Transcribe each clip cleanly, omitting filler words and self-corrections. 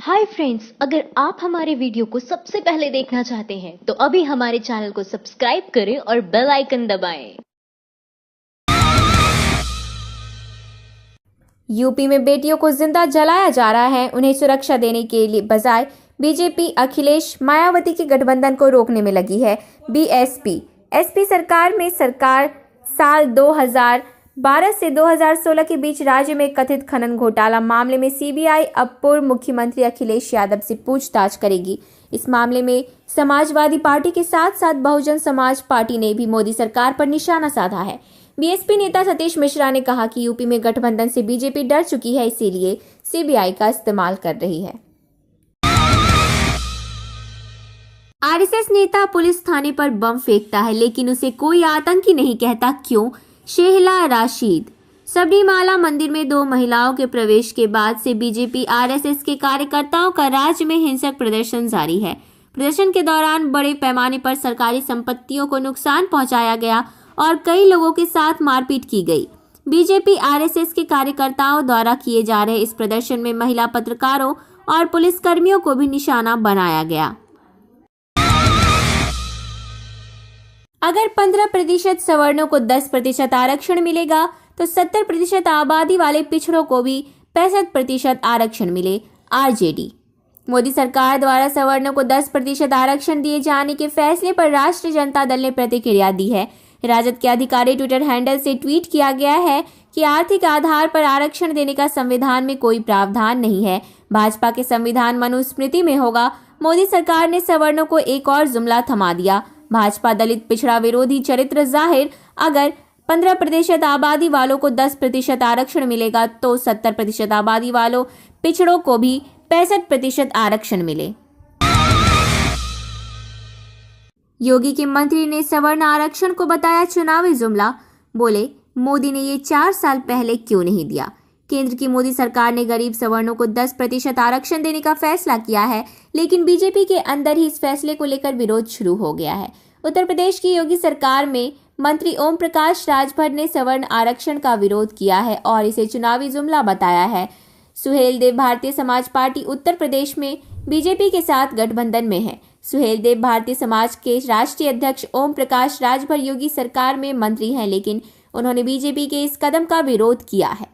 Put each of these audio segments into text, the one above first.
Hi friends, अगर आप हमारे वीडियो को सबसे पहले देखना चाहते हैं तो अभी हमारे चैनल को सब्सक्राइब करें और बेल आइकन दबाएं। यूपी में बेटियों को जिंदा जलाया जा रहा है। उन्हें सुरक्षा देने के लिए बजाय बीजेपी अखिलेश मायावती के गठबंधन को रोकने में लगी है। बीएसपी सरकार में साल 2012 से 2016 के बीच राज्य में कथित खनन घोटाला मामले में सीबीआई अब पूर्व मुख्यमंत्री अखिलेश यादव से पूछताछ करेगी। इस मामले में समाजवादी पार्टी के साथ साथ बहुजन समाज पार्टी ने भी मोदी सरकार पर निशाना साधा है। बीएसपी नेता सतीश मिश्रा ने कहा कि यूपी में गठबंधन से बीजेपी डर चुकी है, इसीलिए सीबीआई का इस्तेमाल कर रही है। आरएसएस नेता पुलिस थाने पर बम फेंकता है लेकिन उसे कोई आतंकी नहीं कहता, क्यों? शेहला राशिद। सबरीमाला मंदिर में 2 महिलाओं के प्रवेश के बाद से बीजेपी आरएसएस के कार्यकर्ताओं का राज्य में हिंसक प्रदर्शन जारी है। प्रदर्शन के दौरान बड़े पैमाने पर सरकारी संपत्तियों को नुकसान पहुंचाया गया और कई लोगों के साथ मारपीट की गई। बीजेपी आरएसएस के कार्यकर्ताओं द्वारा किए जा रहे इस प्रदर्शन में महिला पत्रकारों और पुलिसकर्मियों को भी निशाना बनाया गया। अगर 15% सवर्णों को 10% आरक्षण मिलेगा तो 70% आबादी वाले पिछड़ों को भी 65% आरक्षण मिले। आरजेडी। मोदी सरकार द्वारा सवर्णों को 10% आरक्षण दिए जाने के फैसले पर राष्ट्रीय जनता दल ने प्रतिक्रिया दी है। राजद के अधिकारी ट्विटर हैंडल से ट्वीट किया गया है कि आर्थिक आधार पर आरक्षण देने का संविधान में कोई प्रावधान नहीं है। भाजपा के संविधान मनुस्मृति में होगा। मोदी सरकार ने सवर्णों को एक और जुमला थमा दिया। भाजपा दलित पिछड़ा विरोधी चरित्र जाहिर। अगर 15% आबादी वालों को 10% आरक्षण मिलेगा तो 70% आबादी वालों पिछड़ों को भी 65% आरक्षण मिले। योगी के मंत्री ने सवर्ण आरक्षण को बताया चुनावी जुमला। बोले, मोदी ने ये 4 साल पहले क्यों नहीं दिया? केंद्र की मोदी सरकार ने गरीब सवर्णों को 10% आरक्षण देने का फैसला किया है, लेकिन बीजेपी के अंदर ही इस फैसले को लेकर विरोध शुरू हो गया है। उत्तर प्रदेश की योगी सरकार में मंत्री ओम प्रकाश राजभर ने सवर्ण आरक्षण का विरोध किया है और इसे चुनावी जुमला बताया है। सुहेलदेव भारतीय समाज पार्टी उत्तर प्रदेश में बीजेपी के साथ गठबंधन में है। सुहेलदेव भारतीय समाज के राष्ट्रीय अध्यक्ष ओम प्रकाश राजभर योगी सरकार में मंत्री हैं, लेकिन उन्होंने बीजेपी के इस कदम का विरोध किया है।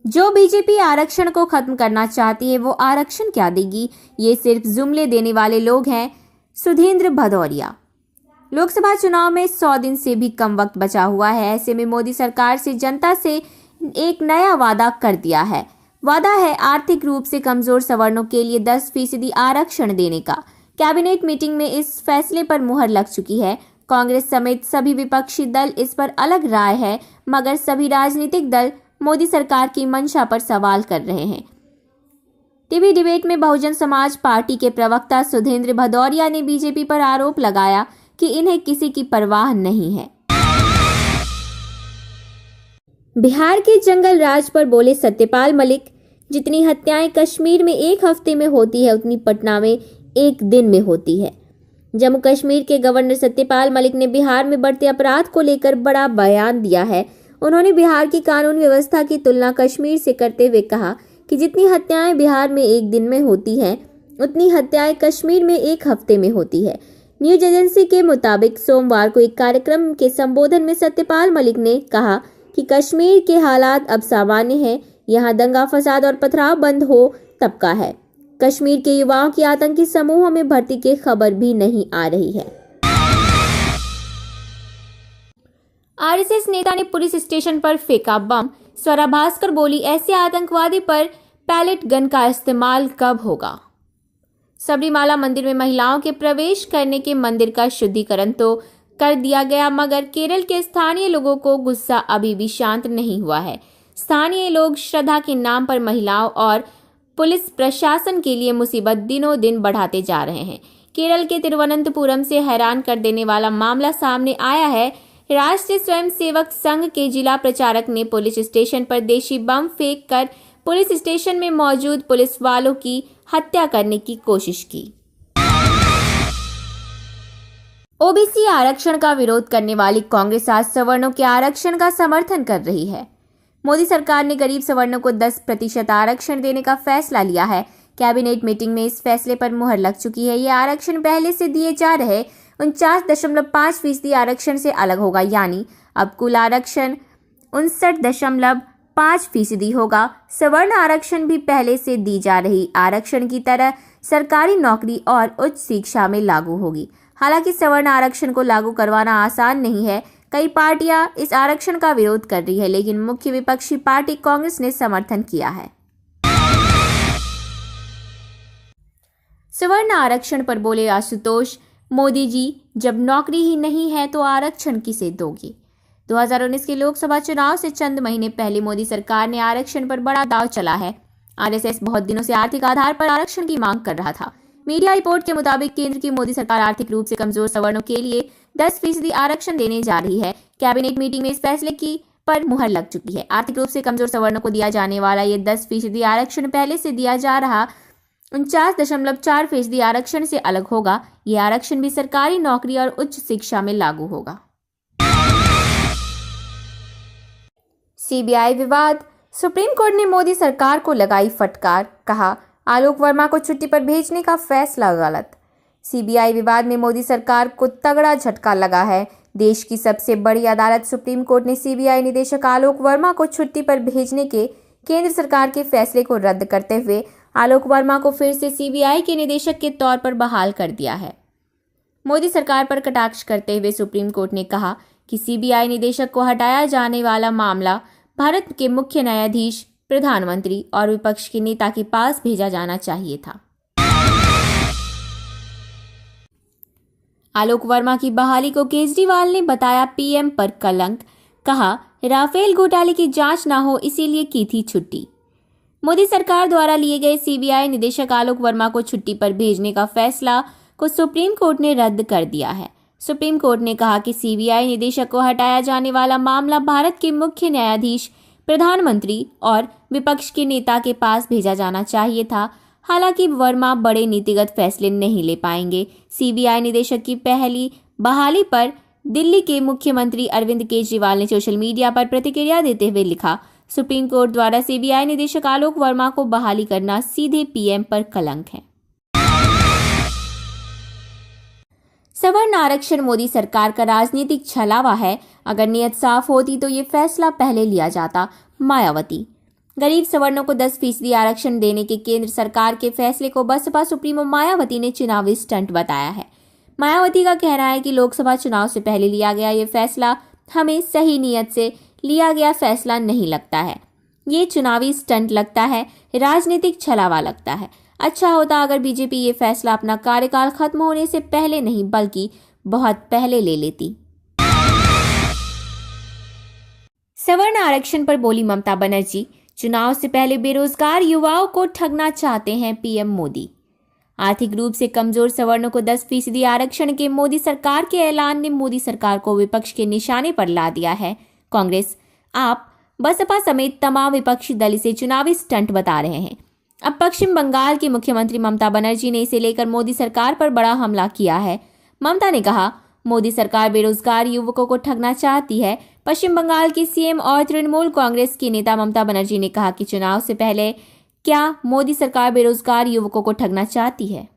जो बीजेपी आरक्षण को खत्म करना चाहती है वो आरक्षण क्या देगी? ये सिर्फ जुमले देने वाले लोग हैं। सुधींद्र भदौरिया। लोकसभा चुनाव में 100 दिन से भी कम वक्त बचा हुआ है। ऐसे में मोदी सरकार से जनता से एक नया वादा कर दिया है। वादा है आर्थिक रूप से कमजोर सवर्णों के लिए 10% आरक्षण देने का। कैबिनेट मीटिंग में इस फैसले पर मुहर लग चुकी है। कांग्रेस समेत सभी विपक्षी दल इस पर अलग राय है, मगर सभी राजनीतिक दल मोदी सरकार की मंशा पर सवाल कर रहे हैं। टीवी डिबेट में बहुजन समाज पार्टी के प्रवक्ता सुधींद्र भदौरिया ने बीजेपी पर आरोप लगाया कि इन्हें किसी की परवाह नहीं है। बिहार के जंगल राज पर बोले सत्यपाल मलिक, जितनी हत्याएं कश्मीर में एक हफ्ते में होती है उतनी पटना में एक दिन में होती है। जम्मू कश्मीर के गवर्नर सत्यपाल मलिक ने बिहार में बढ़ते अपराध को लेकर बड़ा बयान दिया है। उन्होंने बिहार की कानून व्यवस्था की तुलना कश्मीर से करते हुए कहा कि जितनी हत्याएं बिहार में एक दिन में होती हैं उतनी हत्याएं कश्मीर में एक हफ्ते में होती है। न्यूज एजेंसी के मुताबिक सोमवार को एक कार्यक्रम के संबोधन में सत्यपाल मलिक ने कहा कि कश्मीर के हालात अब सामान्य हैं। यहाँ दंगा फसाद और पथराव बंद हो तब का है। कश्मीर के युवाओं की आतंकी समूहों में भर्ती की खबर भी नहीं आ रही है। आरएसएस नेता ने पुलिस स्टेशन पर फेंका बम। स्वरा भास्कर बोली, ऐसे आतंकवादी पर पैलेट गन का इस्तेमाल कब होगा? सबरीमाला मंदिर में महिलाओं के प्रवेश करने के मंदिर का शुद्धिकरण तो कर दिया गया, मगर केरल के स्थानीय लोगों को गुस्सा अभी भी शांत नहीं हुआ है। स्थानीय लोग श्रद्धा के नाम पर महिलाओं और पुलिस प्रशासन के लिए मुसीबत दिनों दिन बढ़ाते जा रहे हैं। केरल के तिरुवनंतपुरम से हैरान कर देने वाला मामला सामने आया है। राष्ट्रीय स्वयंसेवक संघ के जिला प्रचारक ने पुलिस स्टेशन पर देशी बम फेंक कर पुलिस स्टेशन में मौजूद पुलिस वालों की हत्या करने की कोशिश की। ओबीसी आरक्षण का विरोध करने वाली कांग्रेस आज सवर्णों के आरक्षण का समर्थन कर रही है। मोदी सरकार ने गरीब सवर्णों को 10% आरक्षण देने का फैसला लिया है। कैबिनेट मीटिंग में इस फैसले पर मुहर लग चुकी है। यह आरक्षण पहले से दिए जा रहे 49.5% आरक्षण से अलग होगा, यानी अब कुल आरक्षण 59.5% होगा। सवर्ण आरक्षण भी पहले से दी जा रही आरक्षण की तरह सरकारी नौकरी और उच्च शिक्षा में लागू होगी। हालांकि सवर्ण आरक्षण को लागू करवाना आसान नहीं है। कई पार्टियां इस आरक्षण का विरोध कर रही है, लेकिन मुख्य विपक्षी पार्टी कांग्रेस ने समर्थन किया है। सवर्ण आरक्षण पर बोले आशुतोष, मोदी जी, जब नौकरी ही नहीं है तो आरक्षण किसे दोगे। 2019 के लोकसभा चुनाव से चंद महीने पहले मोदी सरकार ने आरक्षण पर बड़ा दांव चला है। आरएसएस बहुत दिनों से आर्थिक आधार पर आरक्षण की मांग कर रहा था। मीडिया रिपोर्ट के मुताबिक केंद्र की मोदी सरकार आर्थिक रूप से कमजोर सवर्णों के लिए 10% आरक्षण देने जा रही है। कैबिनेट मीटिंग में इस फैसले की पर मुहर लग चुकी है। आर्थिक रूप से कमजोर सवर्णों को दिया जाने वाला ये 10% आरक्षण पहले से दिया जा रहा 49.4% आरक्षण से अलग होगा। ये आरक्षण भी सरकारी नौकरी और उच्च शिक्षा में लागू होगा। सीबीआई विवाद, सुप्रीम कोर्ट ने मोदी सरकार को लगाई फटकार, कहा आलोक वर्मा को छुट्टी पर भेजने का फैसला गलत। सीबीआई विवाद में मोदी सरकार को तगड़ा झटका लगा है। देश की सबसे बड़ी अदालत सुप्रीम कोर्ट ने सीबीआई निदेशक आलोक वर्मा को छुट्टी पर भेजने के केंद्र सरकार के फैसले को रद्द करते हुए आलोक वर्मा को फिर से सीबीआई के निदेशक के तौर पर बहाल कर दिया है। मोदी सरकार पर कटाक्ष करते हुए सुप्रीम कोर्ट ने कहा कि सीबीआई निदेशक को हटाया जाने वाला मामला भारत के मुख्य न्यायाधीश, प्रधानमंत्री और विपक्ष के नेता के पास भेजा जाना चाहिए था। आलोक वर्मा की बहाली को केजरीवाल ने बताया पीएम पर कलंक, कहा राफेल घोटाले की जांच ना हो इसीलिए की थी छुट्टी। मोदी सरकार द्वारा लिए गए सीबीआई निदेशक आलोक वर्मा को छुट्टी पर भेजने का फैसला को सुप्रीम कोर्ट ने रद्द कर दिया है। सुप्रीम कोर्ट ने कहा कि सीबीआई निदेशक को हटाया जाने वाला मामला भारत के मुख्य न्यायाधीश, प्रधानमंत्री और विपक्ष के नेता के पास भेजा जाना चाहिए था। हालांकि वर्मा बड़े नीतिगत फैसले नहीं ले पाएंगे। सीबीआई निदेशक की पहली बहाली पर दिल्ली के मुख्यमंत्री अरविंद केजरीवाल ने सोशल मीडिया पर प्रतिक्रिया देते हुए लिखा, सुप्रीम कोर्ट द्वारा सीबीआई निदेशक आलोक वर्मा को बहाली करना सीधे पीएम पर कलंक है। सवर्ण आरक्षण मोदी सरकार का राजनीतिक छलावा है। अगर नियत साफ होती तो ये फैसला पहले लिया जाता। मायावती, गरीब सवर्णों को 10% आरक्षण देने के केंद्र सरकार के फैसले को बसपा सुप्रीमो मायावती ने चुनावी स्टंट बताया है। मायावती का कहना है कि लोकसभा चुनाव से पहले लिया गया ये फैसला हमें सही नीयत से लिया गया फैसला नहीं लगता है। ये चुनावी स्टंट लगता है, राजनीतिक छलावा लगता है। अच्छा होता अगर बीजेपी ये फैसला अपना कार्यकाल खत्म होने से पहले नहीं बल्कि बहुत पहले ले लेती। सवर्ण आरक्षण पर बोली ममता बनर्जी, चुनाव से पहले बेरोजगार युवाओं को ठगना चाहते हैं पीएम मोदी। आर्थिक रूप से कमजोर सवर्णों को 10% आरक्षण के मोदी सरकार के ऐलान ने मोदी सरकार को विपक्ष के निशाने पर ला दिया है। कांग्रेस, आप, बसपा समेत तमाम विपक्षी दल इसे चुनावी स्टंट बता रहे हैं। अब पश्चिम बंगाल की मुख्यमंत्री ममता बनर्जी ने इसे लेकर मोदी सरकार पर बड़ा हमला किया है। ममता ने कहा, मोदी सरकार बेरोजगार युवकों को ठगना चाहती है। पश्चिम बंगाल की सीएम और तृणमूल कांग्रेस की नेता ममता बनर्जी ने कहा कि चुनाव से पहले क्या मोदी सरकार बेरोजगार युवकों को ठगना चाहती है।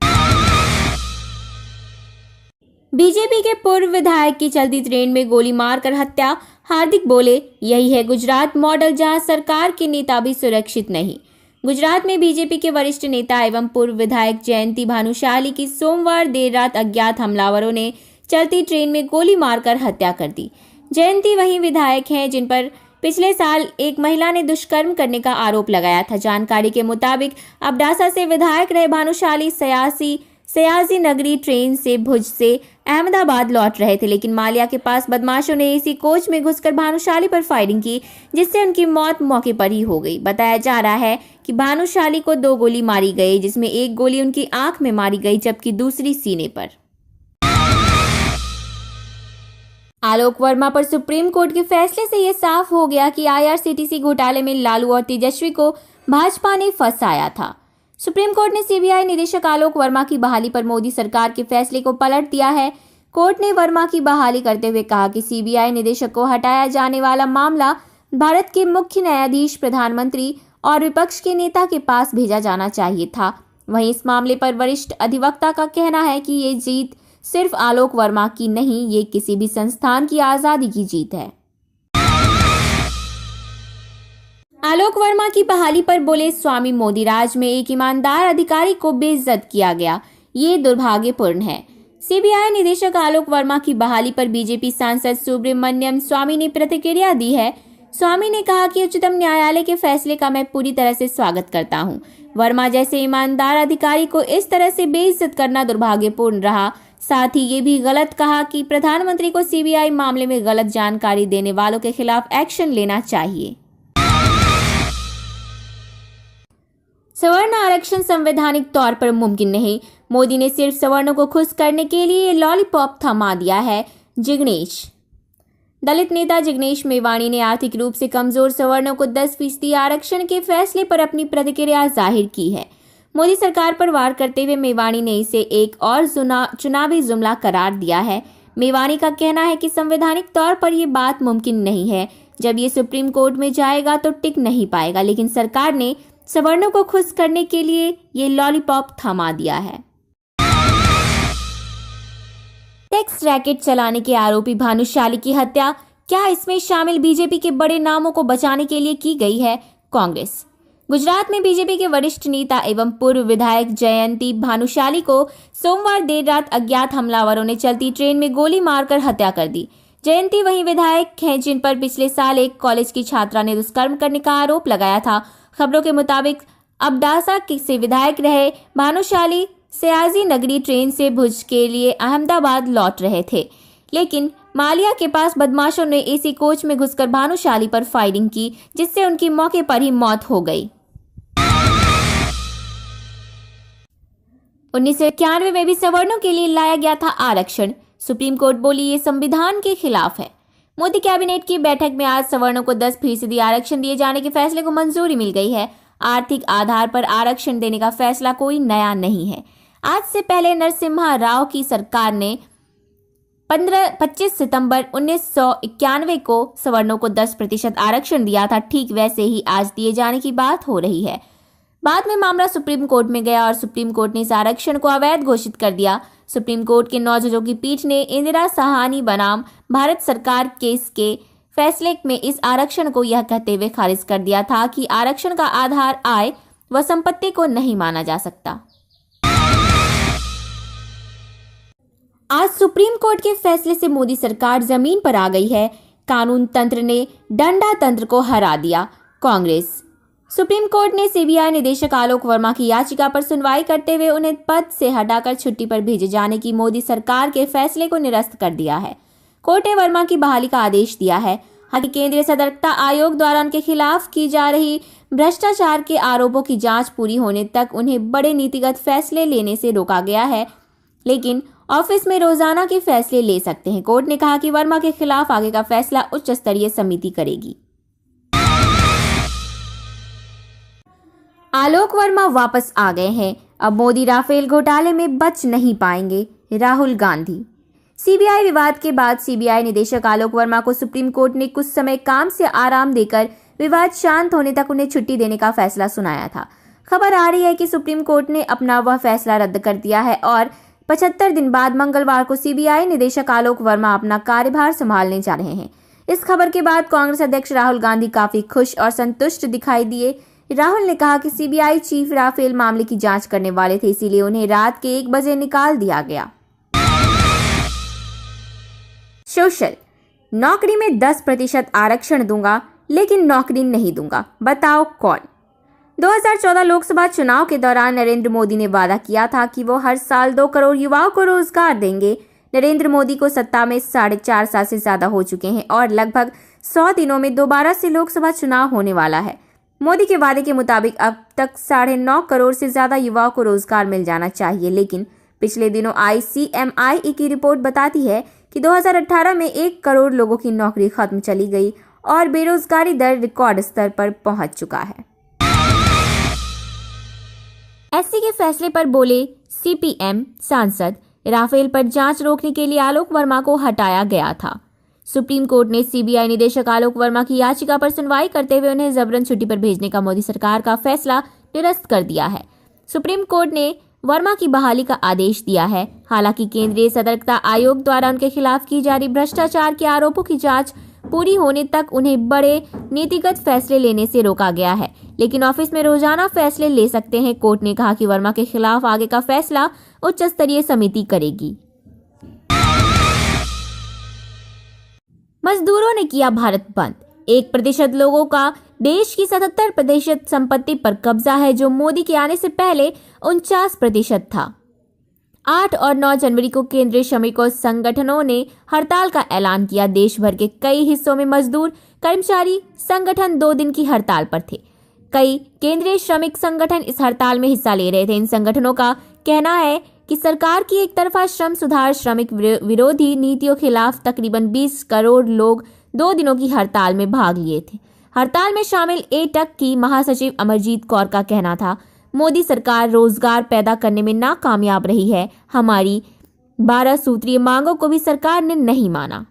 बीजेपी के पूर्व विधायक की चलती ट्रेन में गोली मारकर हत्या, हार्दिक बोले यही है गुजरात मॉडल जहां सरकार के नेता भी सुरक्षित नहीं। गुजरात में बीजेपी के वरिष्ठ नेता एवं पूर्व विधायक जयंती भानुशाली की सोमवार देर रात अज्ञात हमलावरों ने चलती ट्रेन में गोली मारकर हत्या कर दी। जयंती वही विधायक हैं जिन पर पिछले साल एक महिला ने दुष्कर्म करने का आरोप लगाया था। जानकारी के मुताबिक अबडासा से विधायक रहे भानुशाली सयाजी नगरी ट्रेन से भुज से अहमदाबाद लौट रहे थे, लेकिन मालिया के पास बदमाशों ने इसी कोच में घुसकर भानुशाली पर फायरिंग की, जिससे उनकी मौत मौके पर ही हो गई। बताया जा रहा है कि भानुशाली को 2 गोली मारी गई, जिसमें एक गोली उनकी आंख में मारी गई जबकि दूसरी सीने पर। आलोक वर्मा पर सुप्रीम कोर्ट के फैसले से यह साफ हो गया कि आईआरसीटीसी घोटाले में लालू और तेजस्वी को भाजपा ने फंसाया था। सुप्रीम कोर्ट ने सीबीआई निदेशक आलोक वर्मा की बहाली पर मोदी सरकार के फैसले को पलट दिया है। कोर्ट ने वर्मा की बहाली करते हुए कहा कि सीबीआई निदेशक को हटाया जाने वाला मामला भारत के मुख्य न्यायाधीश, प्रधानमंत्री और विपक्ष के नेता के पास भेजा जाना चाहिए था। वहीं इस मामले पर वरिष्ठ अधिवक्ता का कहना है कि ये जीत सिर्फ आलोक वर्मा की नहीं, ये किसी भी संस्थान की आजादी की जीत है। आलोक वर्मा की बहाली पर बोले स्वामी मोदी, राज में एक ईमानदार अधिकारी को बेइज्जत किया गया, ये दुर्भाग्यपूर्ण है। सीबीआई निदेशक आलोक वर्मा की बहाली पर बीजेपी सांसद सुब्रमण्यम स्वामी ने प्रतिक्रिया दी है। स्वामी ने कहा कि उच्चतम न्यायालय के फैसले का मैं पूरी तरह से स्वागत करता हूं। वर्मा जैसे ईमानदार अधिकारी को इस तरह से बेइज्जत करना दुर्भाग्यपूर्ण रहा। साथ ही ये भी गलत कहा कि प्रधानमंत्री को सीबीआई मामले में गलत जानकारी देने वालों के खिलाफ एक्शन लेना चाहिए। सवर्ण आरक्षण संवैधानिक तौर पर मुमकिन नहीं, मोदी ने सिर्फ सवर्णों को खुश करने के लिए लॉलीपॉप थमा दिया है। जिग्नेश दलित नेता जिग्नेश मेवाणी ने आर्थिक रूप से कमजोर सवर्णों को 10% आरक्षण के फैसले पर अपनी प्रतिक्रिया जाहिर की है। मोदी सरकार पर वार करते हुए मेवाणी ने इसे एक और चुनावी जुमला करार दिया है। मेवाणी का कहना है कि संवैधानिक तौर पर यह बात मुमकिन नहीं है। जब ये सुप्रीम कोर्ट में जाएगा तो टिक नहीं पाएगा, लेकिन सरकार ने सवर्णों को खुश करने के लिए ये लॉलीपॉप थमा दिया है। टैक्स रैकेट चलाने के आरोपी भानुशाली की हत्या क्या इसमें शामिल बीजेपी के बड़े नामों को बचाने के लिए की गई है? कांग्रेस गुजरात में बीजेपी के वरिष्ठ नेता एवं पूर्व विधायक जयंती भानुशाली को सोमवार देर रात अज्ञात हमलावरों ने चलती ट्रेन में गोली मारकर हत्या कर दी। जयंती वही विधायक हैं जिन पर पिछले साल एक कॉलेज की छात्रा ने दुष्कर्म करने का आरोप लगाया था। खबरों के मुताबिक अबडासा से विधायक रहे भानुशाली सयाजी नगरी ट्रेन से भुज के लिए अहमदाबाद लौट रहे थे, लेकिन मालिया के पास बदमाशों ने एसी कोच में घुसकर भानुशाली पर फायरिंग की, जिससे उनकी मौके पर ही मौत हो गई। 1991 में भी सवर्णों के लिए लाया गया था आरक्षण। सुप्रीम कोर्ट बोली ये संविधान के खिलाफ है। मोदी कैबिनेट की बैठक में आज सवर्णों को 10% आरक्षण दिए जाने के फैसले को मंजूरी मिल गई है। आर्थिक आधार पर आरक्षण देने का फैसला कोई नया नहीं है। आज से पहले नरसिम्हा राव की सरकार ने 25 सितंबर 1991 को सवर्णों को 10% आरक्षण दिया था। ठीक वैसे ही आज दिए जाने की बात हो रही है। बाद में मामला सुप्रीम कोर्ट में गया और सुप्रीम कोर्ट ने इस आरक्षण को अवैध घोषित कर दिया। सुप्रीम कोर्ट के 9 जजों की पीठ ने इंदिरा साहानी बनाम भारत सरकार केस के फैसले में इस आरक्षण को यह कहते हुए खारिज कर दिया था कि आरक्षण का आधार आय व संपत्ति को नहीं माना जा सकता। आज सुप्रीम कोर्ट के फैसले से मोदी सरकार जमीन पर आ गई है। कानून तंत्र ने डंडा तंत्र को हरा दिया। कांग्रेस सुप्रीम कोर्ट ने सीबीआई निदेशक आलोक वर्मा की याचिका पर सुनवाई करते हुए उन्हें पद से हटाकर छुट्टी पर भेजे जाने की मोदी सरकार के फैसले को निरस्त कर दिया है। कोर्ट ने वर्मा की बहाली का आदेश दिया है। हालांकि केंद्रीय सतर्कता आयोग द्वारा उनके खिलाफ की जा रही भ्रष्टाचार के आरोपों की जांच पूरी होने तक उन्हें बड़े नीतिगत फैसले लेने से रोका गया है, लेकिन ऑफिस में रोजाना के फैसले ले सकते हैं। कोर्ट ने कहा कि वर्मा के खिलाफ आगे का फैसला उच्च स्तरीय समिति करेगी। आलोक वर्मा वापस आ गए हैं। अब मोदी राफेल घोटाले में बच नहीं पाएंगे। राहुल गांधी सीबीआई विवाद के बाद सीबीआई निदेशक आलोक वर्मा को सुप्रीम कोर्ट ने कुछ समय काम से आराम देकर विवाद शांत होने तक उन्हें छुट्टी देने का फैसला सुनाया था। खबर आ रही है कि सुप्रीम कोर्ट ने अपना वह फैसला रद्द कर दिया है और 75 दिन बाद मंगलवार को सीबीआई निदेशक आलोक वर्मा अपना कार्यभार संभालने जा रहे हैं। इस खबर के बाद कांग्रेस अध्यक्ष राहुल गांधी काफी खुश और संतुष्ट दिखाई दिए। राहुल ने कहा कि सीबीआई चीफ राफेल मामले की जांच करने वाले थे, इसीलिए उन्हें रात के 1 बजे निकाल दिया गया। सोशल नौकरी में 10% आरक्षण दूंगा, लेकिन नौकरी नहीं दूंगा, बताओ कौन। 2014 लोकसभा चुनाव के दौरान नरेंद्र मोदी ने वादा किया था कि वो हर साल 2 करोड़ युवाओं को रोजगार देंगे। नरेंद्र मोदी को सत्ता में 4.5 साल से ज्यादा हो चुके हैं और लगभग 100 दिनों में दोबारा से लोकसभा चुनाव होने वाला है। मोदी के वादे के मुताबिक अब तक 9.5 करोड़ से ज्यादा युवाओं को रोजगार मिल जाना चाहिए, लेकिन पिछले दिनों आई CMIE की रिपोर्ट बताती है कि 2018 में 1 करोड़ लोगों की नौकरी खत्म चली गई और बेरोजगारी दर रिकॉर्ड स्तर पर पहुंच चुका है। एससी के फैसले पर बोले CPM सांसद, राफेल पर जांच रोकने के लिए आलोक वर्मा को हटाया गया था। सुप्रीम कोर्ट ने सीबीआई निदेशक आलोक वर्मा की याचिका पर सुनवाई करते हुए उन्हें जबरन छुट्टी पर भेजने का मोदी सरकार का फैसला निरस्त कर दिया है। सुप्रीम कोर्ट ने वर्मा की बहाली का आदेश दिया है। हालांकि केंद्रीय सतर्कता आयोग द्वारा उनके खिलाफ की जा रही भ्रष्टाचार के आरोपों की जांच पूरी होने तक उन्हें बड़े नीतिगत फैसले लेने से रोका गया है, लेकिन ऑफिस में रोजाना फैसले ले सकते हैं। कोर्ट ने कहा कि वर्मा के खिलाफ आगे का फैसला उच्च स्तरीय समिति करेगी। मजदूरों ने किया भारत बंद। 1% लोगों का देश की 77% संपत्ति पर कब्जा है, जो मोदी के आने से पहले 49% था। 8 और 9 जनवरी को केंद्रीय श्रमिकों संगठनों ने हड़ताल का ऐलान किया। देश भर के कई हिस्सों में मजदूर कर्मचारी संगठन 2 दिन की हड़ताल पर थे। कई केंद्रीय श्रमिक संगठन इस हड़ताल में हिस्सा ले रहे थे। इन संगठनों का कहना है कि सरकार की एक तरफा श्रम सुधार श्रमिक विरोधी नीतियों के खिलाफ तकरीबन 20 करोड़ लोग 2 दिनों की हड़ताल में भाग लिए थे। हड़ताल में शामिल एटक की महासचिव अमरजीत कौर का कहना था, मोदी सरकार रोजगार पैदा करने में नाकामयाब रही है। हमारी 12 सूत्रीय मांगों को भी सरकार ने नहीं माना।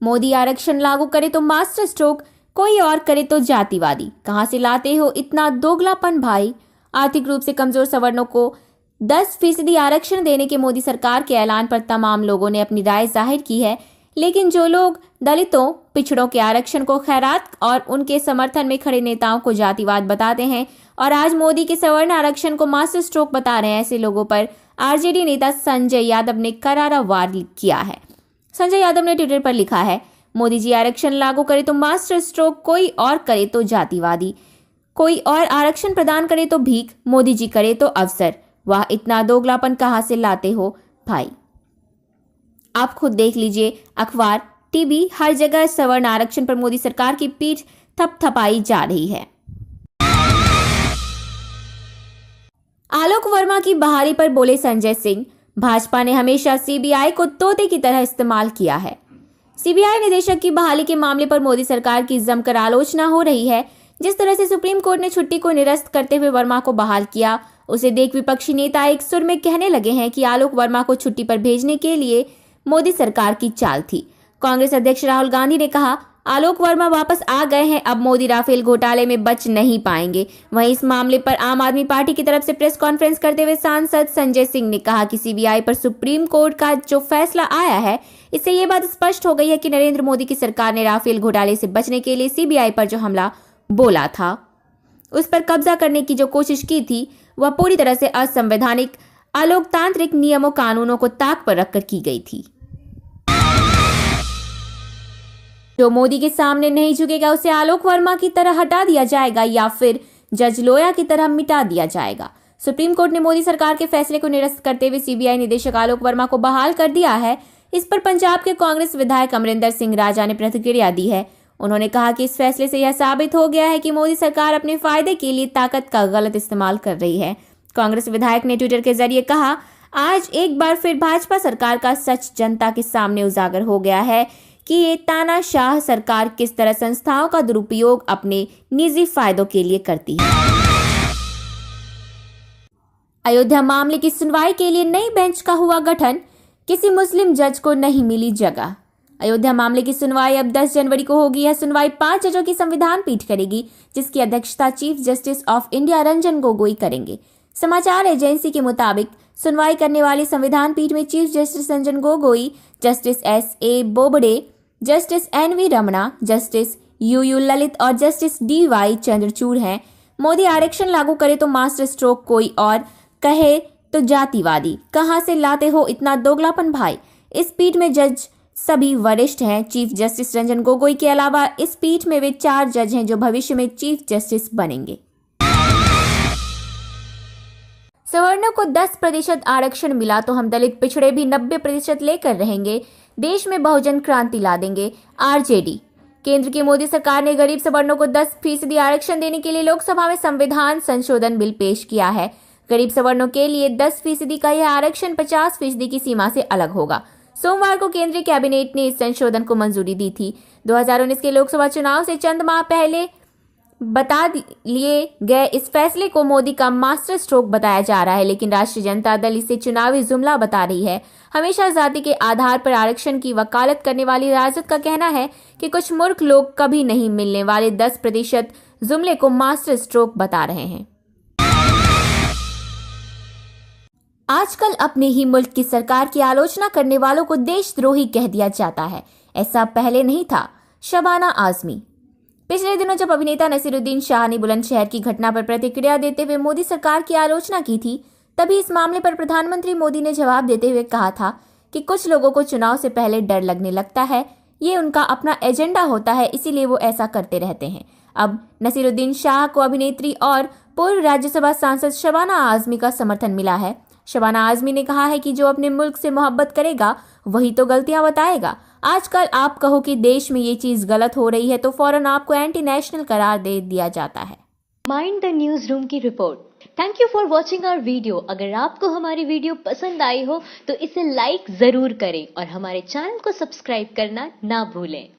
मोदी आरक्षण लागू करे तो मास्टर स्ट्रोक, कोई और करे तो जातिवादी। कहां से लाते हो इतना दोगलापन भाई। आर्थिक रूप से कमजोर सवर्णों को 10% आरक्षण देने के मोदी सरकार के ऐलान पर तमाम लोगों ने अपनी राय जाहिर की है, लेकिन जो लोग दलितों, पिछड़ों के आरक्षण को खैरात और उनके समर्थन में खड़े नेताओं को जातिवाद बताते हैं और आज मोदी के सवर्ण आरक्षण को मास्टर स्ट्रोक बता रहे हैं, ऐसे लोगों पर आरजेडी नेता संजय यादव ने करारा वार किया है। संजय यादव ने ट्विटर पर लिखा है, मोदी जी आरक्षण लागू करे तो मास्टर स्ट्रोक, कोई और करे तो जातिवादी, कोई और आरक्षण प्रदान करे तो भीख, मोदी जी करे तो अवसर। वाह, इतना दोगलापन कहां से लाते हो भाई। आप खुद देख लीजिए, अखबार, टीवी, हर जगह सवर्ण आरक्षण पर मोदी सरकार की पीठ थपथपाई जा रही है। आलोक वर्मा की बहाली पर बोले संजय सिंह, भाजपा ने हमेशा सीबीआई को तोते की तरह इस्तेमाल किया है। सीबीआई निदेशक की बहाली के मामले पर मोदी सरकार की जमकर आलोचना हो रही है। जिस तरह से सुप्रीम कोर्ट ने छुट्टी को निरस्त करते हुए वर्मा को बहाल किया, उसे देख विपक्षी नेता एक सुर में कहने लगे हैं कि आलोक वर्मा को छुट्टी पर भेजने के लिए मोदी सरकार की चाल थी। कांग्रेस अध्यक्ष राहुल गांधी ने कहा, आलोक वर्मा वापस आ गए हैं, अब मोदी राफेल घोटाले में बच नहीं पाएंगे। वहीं इस मामले पर आम आदमी पार्टी की तरफ से प्रेस कॉन्फ्रेंस करते हुए सांसद संजय सिंह ने कहा कि सीबीआई पर सुप्रीम कोर्ट का जो फैसला आया है, इससे ये बात स्पष्ट हो गई है कि नरेंद्र मोदी की सरकार ने राफेल घोटाले से बचने के लिए सीबीआई पर जो हमला बोला था, उस पर कब्जा करने की जो कोशिश की थी, वह पूरी तरह से असंवैधानिक, अलोकतांत्रिक नियमों कानूनों को ताक पर रखकर की गई थी। जो मोदी के सामने नहीं झुकेगा उसे आलोक वर्मा की तरह हटा दिया जाएगा या फिर जज लोया की तरह मिटा दिया जाएगा। सुप्रीम कोर्ट ने मोदी सरकार के फैसले को निरस्त करते हुए सीबीआई निदेशक आलोक वर्मा को बहाल कर दिया है। इस पर पंजाब के कांग्रेस विधायक अमरिंदर सिंह राजा ने प्रतिक्रिया दी है। उन्होंने कहा कि इस फैसले से यह साबित हो गया है कि मोदी सरकार अपने फायदे के लिए ताकत का गलत इस्तेमाल कर रही है। कांग्रेस विधायक ने ट्विटर के जरिए कहा, आज एक बार फिर भाजपा सरकार का सच जनता के सामने उजागर हो गया है कि ये तानाशाह सरकार किस तरह संस्थाओं का दुरुपयोग अपने निजी फायदों के लिए करती है। अयोध्या मामले की सुनवाई के लिए नई बेंच का हुआ गठन, किसी मुस्लिम जज को नहीं मिली जगह। अयोध्या मामले की सुनवाई अब 10 जनवरी को होगी। यह सुनवाई 5 जजों की संविधान पीठ करेगी, जिसकी अध्यक्षता chief justice of India Ranjan Gogoi करेंगे। समाचार एजेंसी के मुताबिक सुनवाई करने वाली संविधान पीठ में chief justice Ranjan Gogoi, justice एस.ए. Bobde, justice NV. Ramana, justice U Lalit और जस्टिस डी.वाई. चंद्रचूड़ हैं। मोदी आरक्षण लागू करे तो मास्टर स्ट्रोक, कोई और कहे तो जातिवादी। कहां से लाते हो इतना दोगलापन भाई। इस पीठ में जज सभी वरिष्ठ हैं। चीफ जस्टिस रंजन गोगोई के अलावा इस पीठ में वे 4 जज हैं जो भविष्य में चीफ जस्टिस बनेंगे। सवर्णों को 10% आरक्षण मिला तो हम दलित पिछड़े भी 90% लेकर रहेंगे। देश में बहुजन क्रांति ला देंगे। आरजेडी। केंद्र की मोदी सरकार ने गरीब सवर्णों को 10% आरक्षण देने के लिए लोकसभा में संविधान संशोधन बिल पेश किया है। गरीब सवर्णों के लिए 10% का यह आरक्षण 50% की सीमा से अलग होगा। सोमवार को केंद्रीय कैबिनेट ने इस संशोधन को मंजूरी दी थी। 2019 के लोकसभा चुनाव से चंद माह पहले बता लिए गए इस फैसले को मोदी का मास्टर स्ट्रोक बताया जा रहा है, लेकिन राष्ट्रीय जनता दल इसे चुनावी जुमला बता रही है। हमेशा जाति के आधार पर आरक्षण की वकालत करने वाली राजद का कहना है कि कुछ मूर्ख लोग कभी नहीं मिलने वाले 10% जुमले को मास्टर स्ट्रोक बता रहे हैं। आजकल अपने ही मुल्क की सरकार की आलोचना करने वालों को देशद्रोही कह दिया जाता है। ऐसा पहले नहीं था। शबाना आजमी। पिछले दिनों जब अभिनेता नसीरुद्दीन शाह ने बुलंदशहर की घटना पर प्रतिक्रिया देते हुए मोदी सरकार की आलोचना की थी, तभी इस मामले पर प्रधानमंत्री मोदी ने जवाब देते हुए कहा था कि कुछ लोगों को चुनाव से पहले डर लगने लगता है, ये उनका अपना एजेंडा होता है, इसीलिए वो ऐसा करते रहते हैं। अब नसीरुद्दीन शाह को अभिनेत्री और पूर्व राज्यसभा सांसद शबाना आजमी का समर्थन मिला है। शबाना आजमी ने कहा है कि जो अपने मुल्क से मोहब्बत करेगा वही तो गलतियां बताएगा। आजकल आप कहो कि देश में ये चीज गलत हो रही है तो फौरन आपको एंटी नेशनल करार दे दिया जाता है। माइंड द न्यूज रूम की रिपोर्ट। Thank you for watching our video. अगर आपको हमारी वीडियो पसंद आई हो तो इसे लाइक जरूर करें और हमारे चैनल को सब्सक्राइब करना ना भूलें।